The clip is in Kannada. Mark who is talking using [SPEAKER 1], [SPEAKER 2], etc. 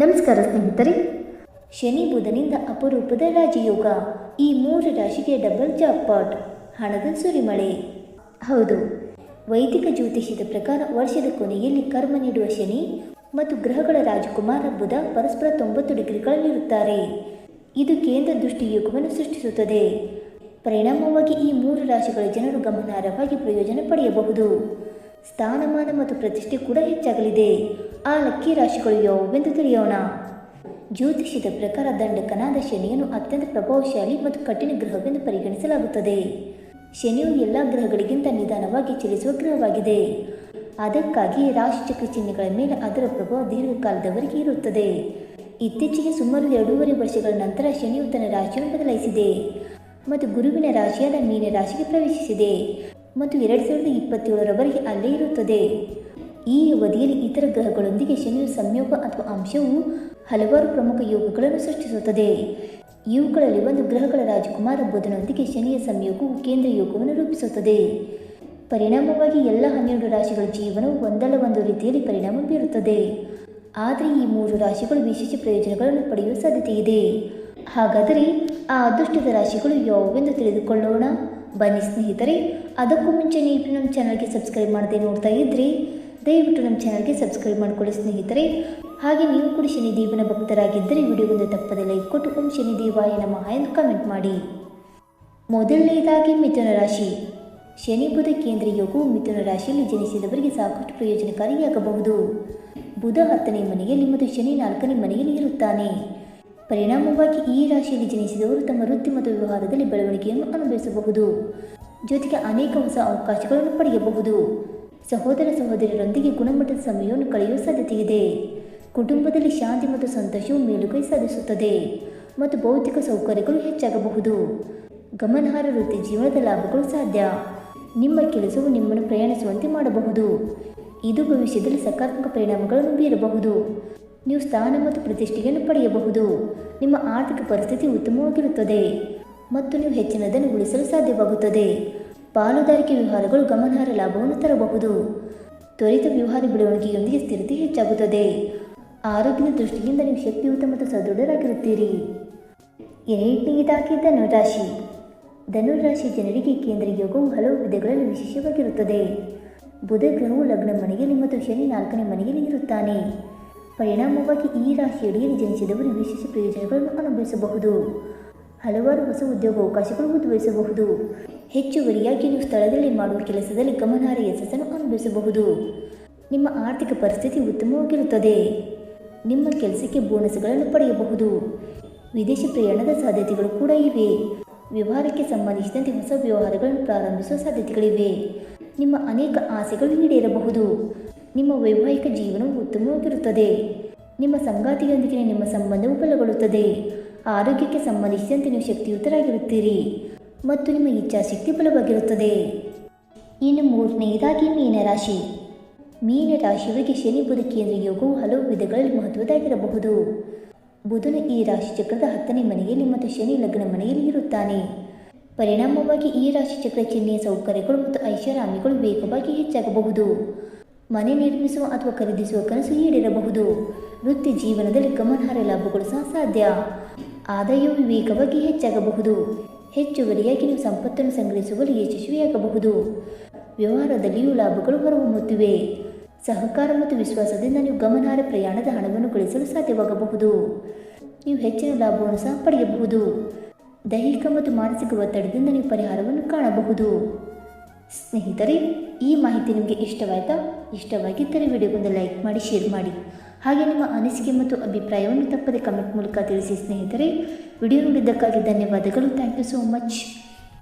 [SPEAKER 1] ನಮಸ್ಕಾರ ಸ್ನೇಹಿತರೆ. ಶನಿ ಬುಧನಿಂದ ಅಪರೂಪದ ರಾಜಯೋಗ. ಈ 3 ರಾಶಿಗೆ ಡಬಲ್ ಜಾಕ್ಪಾಟ್, ಹಣದ ಸುರಿಮಳೆ. ಹೌದು, ವೈದಿಕ ಜ್ಯೋತಿಷ್ಯದ ಪ್ರಕಾರ ವರ್ಷದ ಕೊನೆಯಲ್ಲಿ ಕರ್ಮ ನೀಡುವ ಶನಿ ಮತ್ತು ಗ್ರಹಗಳ ರಾಜಕುಮಾರ ಬುಧ ಪರಸ್ಪರ 90 ಡಿಗ್ರಿಗಳಲ್ಲಿರುತ್ತಾರೆ. ಇದು ಕೇಂದ್ರ ದೃಷ್ಟಿಯೋಗವನ್ನು ಸೃಷ್ಟಿಸುತ್ತದೆ. ಪರಿಣಾಮವಾಗಿ ಈ 3 ರಾಶಿಗಳ ಜನರು ಗಮನಾರ್ಹವಾಗಿ ಪ್ರಯೋಜನ ಪಡೆಯಬಹುದು. ಸ್ಥಾನಮಾನ ಮತ್ತು ಪ್ರತಿಷ್ಠೆ ಕೂಡ ಹೆಚ್ಚಾಗಲಿದೆ. ಆ ಲಕ್ಕಿ ರಾಶಿಗಳು ಯಾವುವೆಂದು ತಿಳಿಯೋಣ. ಜ್ಯೋತಿಷ್ಯದ ಪ್ರಕಾರ ದಂಡಕನಾದ ಶನಿಯನ್ನು ಅತ್ಯಂತ ಪ್ರಭಾವಶಾಲಿ ಮತ್ತು ಕಠಿಣ ಗ್ರಹವೆಂದು ಪರಿಗಣಿಸಲಾಗುತ್ತದೆ. ಶನಿಯು ಎಲ್ಲ ಗ್ರಹಗಳಿಗಿಂತ ನಿಧಾನವಾಗಿ ಚಲಿಸುವ ಗ್ರಹವಾಗಿದೆ. ಅದಕ್ಕಾಗಿ ರಾಶಿಚಕ್ರ ಚಿಹ್ನೆಗಳ ಮೇಲೆ ಅದರ ಪ್ರಭಾವ ದೀರ್ಘಕಾಲದವರೆಗೆ ಇರುತ್ತದೆ. ಇತ್ತೀಚೆಗೆ ಸುಮಾರು 2.5 ವರ್ಷಗಳ ನಂತರ ಶನಿಯು ತನ್ನ ರಾಶಿಯನ್ನು ಬದಲಾಯಿಸಿದೆ ಮತ್ತು ಗುರುವಿನ ರಾಶಿಯಾದ ಮೀನ ರಾಶಿಗೆ ಪ್ರವೇಶಿಸಿದೆ ಮತ್ತು 2027ರವರೆಗೆ ಅಲ್ಲೇ ಇರುತ್ತದೆ. ಈ ಅವಧಿಯಲ್ಲಿ ಇತರ ಗ್ರಹಗಳೊಂದಿಗೆ ಶನಿಯ ಸಂಯೋಗ ಅಥವಾ ಅಂಶವು ಹಲವಾರು ಪ್ರಮುಖ ಯೋಗಗಳನ್ನು ಸೃಷ್ಟಿಸುತ್ತದೆ. ಇವುಗಳಲ್ಲಿ ಒಂದು ಗ್ರಹಗಳ ರಾಜಕುಮಾರ ಬುಧನೊಂದಿಗೆ ಶನಿಯ ಸಂಯೋಗವು ಕೇಂದ್ರ ಯೋಗವನ್ನು ರೂಪಿಸುತ್ತದೆ. ಪರಿಣಾಮವಾಗಿ ಎಲ್ಲ 12 ರಾಶಿಗಳ ಜೀವನವು ಒಂದಲ್ಲ ಒಂದು ರೀತಿಯಲ್ಲಿ ಪರಿಣಾಮ ಬೀರುತ್ತದೆ. ಆದರೆ ಈ 3 ರಾಶಿಗಳು ವಿಶೇಷ ಪ್ರಯೋಜನಗಳನ್ನು ಪಡೆಯುವ ಸಾಧ್ಯತೆ ಇದೆ. ಹಾಗಾದರೆ ಆ ಅದೃಷ್ಟದ ರಾಶಿಗಳು ಯಾವುವೆಂದು ತಿಳಿದುಕೊಳ್ಳೋಣ. ಬನ್ನಿ ಸ್ನೇಹಿತರೆ. ಅದಕ್ಕೂ ಮುಂಚೆ ನೀವು ನಮ್ಮ ಚಾನಲ್ಗೆ ಸಬ್ಸ್ಕ್ರೈಬ್ ಮಾಡದೆ ನೋಡ್ತಾ ಇದ್ದರೆ ದಯವಿಟ್ಟು ನಮ್ಮ ಚಾನಲ್ಗೆ ಸಬ್ಸ್ಕ್ರೈಬ್ ಮಾಡಿಕೊಳ್ಳಿ ಸ್ನೇಹಿತರೆ. ಹಾಗೆ ನೀವು ಕೂಡ ಶನಿದೇವನ ಭಕ್ತರಾಗಿದ್ದರೆ ವಿಡಿಯೋಗೊಂದು ತಪ್ಪದೆ ಲೈಕ್ ಕೊಟ್ಟು ಓಂ ಶನಿದೇವಾಯ ನಮಃ ಎಂದು ಕಮೆಂಟ್ ಮಾಡಿ. ಮೊದಲನೆಯದಾಗಿ ಮಿಥುನ ರಾಶಿ. ಶನಿ ಬುಧ ಕೇಂದ್ರ ಯೋಗವು ಮಿಥುನ ರಾಶಿಯಲ್ಲಿ ಜನಿಸಿದವರಿಗೆ ಸಾಕಷ್ಟು ಪ್ರಯೋಜನಕಾರಿಯಾಗಬಹುದು. ಬುಧ 10ನೇ ಮನೆಯಲ್ಲಿ ಮತ್ತು ಶನಿ 4ನೇ ಮನೆಯಲ್ಲಿ ಇರುತ್ತಾನೆ. ಪರಿಣಾಮವಾಗಿ ಈ ರಾಶಿಯಲ್ಲಿ ಜನಿಸಿದವರು ತಮ್ಮ ವೃತ್ತಿ ಮತ್ತು ವ್ಯವಹಾರದಲ್ಲಿ ಬೆಳವಣಿಗೆಯನ್ನು ಅನುಭವಿಸಬಹುದು. ಜೊತೆಗೆ ಅನೇಕ ಹೊಸ ಅವಕಾಶಗಳನ್ನು ಪಡೆಯಬಹುದು. ಸಹೋದರ ಸಹೋದರಿಯರೊಂದಿಗೆ ಗುಣಮಟ್ಟದ ಸಮಯವನ್ನು ಕಳೆಯುವ ಸಾಧ್ಯತೆ ಇದೆ. ಕುಟುಂಬದಲ್ಲಿ ಶಾಂತಿ ಮತ್ತು ಸಂತೋಷವು ಮೇಲುಗೈ ಸಾಧಿಸುತ್ತದೆ ಮತ್ತು ಭೌತಿಕ ಸೌಕರ್ಯಗಳು ಹೆಚ್ಚಾಗಬಹುದು. ಗಮನಾರ್ಹ ವೃತ್ತಿ ಜೀವನದ ಲಾಭಗಳು ಸಾಧ್ಯ. ನಿಮ್ಮ ಕೆಲಸವು ನಿಮ್ಮನ್ನು ಪ್ರಯಾಣಿಸುವಂತೆ ಮಾಡಬಹುದು. ಇದು ಭವಿಷ್ಯದಲ್ಲಿ ಸಕಾರಾತ್ಮಕ ಪರಿಣಾಮಗಳನ್ನು ಬೀರಬಹುದು. ನೀವು ಸ್ಥಾನ ಮತ್ತು ಪ್ರತಿಷ್ಠೆಯನ್ನು ಪಡೆಯಬಹುದು. ನಿಮ್ಮ ಆರ್ಥಿಕ ಪರಿಸ್ಥಿತಿ ಉತ್ತಮವಾಗಿರುತ್ತದೆ ಮತ್ತು ನೀವು ಹೆಚ್ಚಿನದನ್ನು ಉಳಿಸಲು ಸಾಧ್ಯವಾಗುತ್ತದೆ. ಪಾಲುದಾರಿಕೆ ವ್ಯವಹಾರಗಳು ಗಮನಾರ್ಹ ಲಾಭವನ್ನು ತರಬಹುದು. ತ್ವರಿತ ವ್ಯವಹಾರ ಬೆಳವಣಿಗೆಯೊಂದಿಗೆ ಸ್ಥಿರತೆ ಹೆಚ್ಚಾಗುತ್ತದೆ. ಆರೋಗ್ಯದ ದೃಷ್ಟಿಯಿಂದ ನೀವು ಶಕ್ತಿಯುತ ಮತ್ತು ಸದೃಢರಾಗಿರುತ್ತೀರಿ. ಎರಡನೆಯದಾಗಿ ಧನುರಾಶಿ. ಧನುರಾಶಿ ಜನರಿಗೆ ಕೇಂದ್ರ ಯೋಗವು ಹಲವು ವಿಧಗಳಲ್ಲಿ ವಿಶೇಷವಾಗಿರುತ್ತದೆ. ಬುಧ ಗ್ರಹವು ಲಗ್ನ ಮನೆಯಲ್ಲಿ ಮತ್ತು ಶನಿ 4ನೇ ಮನೆಯಲ್ಲಿ ಇರುತ್ತಾನೆ. ಪರಿಣಾಮವಾಗಿ ಈ ರಾಶಿಯಡಿಯಲ್ಲಿ ಜನಿಸಿದವರು ವಿಶೇಷ ಪ್ರಯೋಜನಗಳನ್ನು ಅನುಭವಿಸಬಹುದು. ಹಲವಾರು ಹೊಸ ಉದ್ಯೋಗಾವಕಾಶಗಳು ಉದ್ಭವಿಸಬಹುದು. ಹೆಚ್ಚುವರಿಯಾಗಿ ನೀವು ಸ್ಥಳದಲ್ಲಿ ಮಾಡುವ ಕೆಲಸದಲ್ಲಿ ಗಮನಾರ್ಹ ಯಶಸ್ಸನ್ನು ಅನುಭವಿಸಬಹುದು. ನಿಮ್ಮ ಆರ್ಥಿಕ ಪರಿಸ್ಥಿತಿ ಉತ್ತಮವಾಗಿರುತ್ತದೆ. ನಿಮ್ಮ ಕೆಲಸಕ್ಕೆ ಬೋನಸ್ಗಳನ್ನು ಪಡೆಯಬಹುದು. ವಿದೇಶಿ ಪ್ರಯಾಣದ ಸಾಧ್ಯತೆಗಳು ಕೂಡ ಇವೆ. ವ್ಯವಹಾರಕ್ಕೆ ಸಂಬಂಧಿಸಿದಂತೆ ಹೊಸ ವ್ಯವಹಾರಗಳನ್ನು ಪ್ರಾರಂಭಿಸುವ ಸಾಧ್ಯತೆಗಳಿವೆ. ನಿಮ್ಮ ಅನೇಕ ಆಸೆಗಳು ಈಡೇರಬಹುದು. ನಿಮ್ಮ ವೈವಾಹಿಕ ಜೀವನವು ಉತ್ತಮವಾಗಿರುತ್ತದೆ. ನಿಮ್ಮ ಸಂಗಾತಿಯೊಂದಿಗೆ ನಿಮ್ಮ ಸಂಬಂಧವು ಬಲಗೊಳ್ಳುತ್ತದೆ. ಆರೋಗ್ಯಕ್ಕೆ ಸಂಬಂಧಿಸಿದಂತೆ ನೀವು ಶಕ್ತಿಯುತರಾಗಿರುತ್ತೀರಿ ಮತ್ತು ನಿಮ್ಮ ಇಚ್ಛಾಶಕ್ತಿ ಬಲವಾಗಿರುತ್ತದೆ. ಇನ್ನು ಮೂರನೆಯದಾಗಿ ಮೀನರಾಶಿ. ಮೀನರಾಶಿಯವರಿಗೆ ಶನಿ ಬುಧ ಕೇಂದ್ರ ಯೋಗವು ಹಲವು ವಿಧಗಳಲ್ಲಿ ಮಹತ್ವದಾಗಿರಬಹುದು. ಬುಧನು ಈ ರಾಶಿ ಚಕ್ರದ 10ನೇ ಮನೆಯಲ್ಲಿ ಮತ್ತು ಶನಿ ಲಗ್ನ ಮನೆಯಲ್ಲಿ ಇರುತ್ತಾನೆ. ಪರಿಣಾಮವಾಗಿ ಈ ರಾಶಿ ಚಕ್ರ ಚಿಹ್ನೆಯ ಸೌಕರ್ಯಗಳು ಮತ್ತು ಐಷಾರಾಮಿಗಳು ವೇಗವಾಗಿ ಹೆಚ್ಚಾಗಬಹುದು. ಮನೆ ನಿರ್ಮಿಸುವ ಅಥವಾ ಖರೀದಿಸುವ ಕನಸು ಈಡೇರಬಹುದು. ವೃತ್ತಿ ಜೀವನದಲ್ಲಿ ಗಮನಾರ್ಹ ಲಾಭಗಳು ಸಹ ಸಾಧ್ಯ. ಆದಾಯವು ವೇಗವಾಗಿ ಹೆಚ್ಚಾಗಬಹುದು. ಹೆಚ್ಚುವರಿಯಾಗಿ ನೀವು ಸಂಪತ್ತನ್ನು ಸಂಗ್ರಹಿಸುವಲ್ಲಿ ಯಶಸ್ವಿಯಾಗಬಹುದು. ವ್ಯವಹಾರದಲ್ಲಿಯೂ ಲಾಭಗಳು ಹೊರಹೊಮ್ಮುತ್ತಿವೆ. ಸಹಕಾರ ಮತ್ತು ವಿಶ್ವಾಸದಿಂದ ನೀವು ಗಮನಾರ್ಹ ಪ್ರಯಾಣದ ಹಣವನ್ನು ಗಳಿಸಲು ಸಾಧ್ಯವಾಗಬಹುದು. ನೀವು ಹೆಚ್ಚಿನ ಲಾಭವನ್ನು ಸಹ ಪಡೆಯಬಹುದು. ದೈಹಿಕ ಮತ್ತು ಮಾನಸಿಕ ಒತ್ತಡದಿಂದ ನೀವು ಪರಿಹಾರವನ್ನು ಕಾಣಬಹುದು. ಸ್ನೇಹಿತರೆ, ಈ ಮಾಹಿತಿ ನಿಮಗೆ ಇಷ್ಟವಾಯಿತಾ? ಇಷ್ಟವಾಗಿದ್ದರೆ ವಿಡಿಯೋಗೊಂದು ಲೈಕ್ ಮಾಡಿ, ಶೇರ್ ಮಾಡಿ. ಹಾಗೆ ನಿಮ್ಮ ಅನಿಸಿಕೆ ಮತ್ತು ಅಭಿಪ್ರಾಯವನ್ನು ತಪ್ಪದೆ ಕಮೆಂಟ್ ಮೂಲಕ ತಿಳಿಸಿ ಸ್ನೇಹಿತರೆ. ವಿಡಿಯೋ ನೋಡಿದ್ದಕ್ಕಾಗಿ ಧನ್ಯವಾದಗಳು. Thank you so much.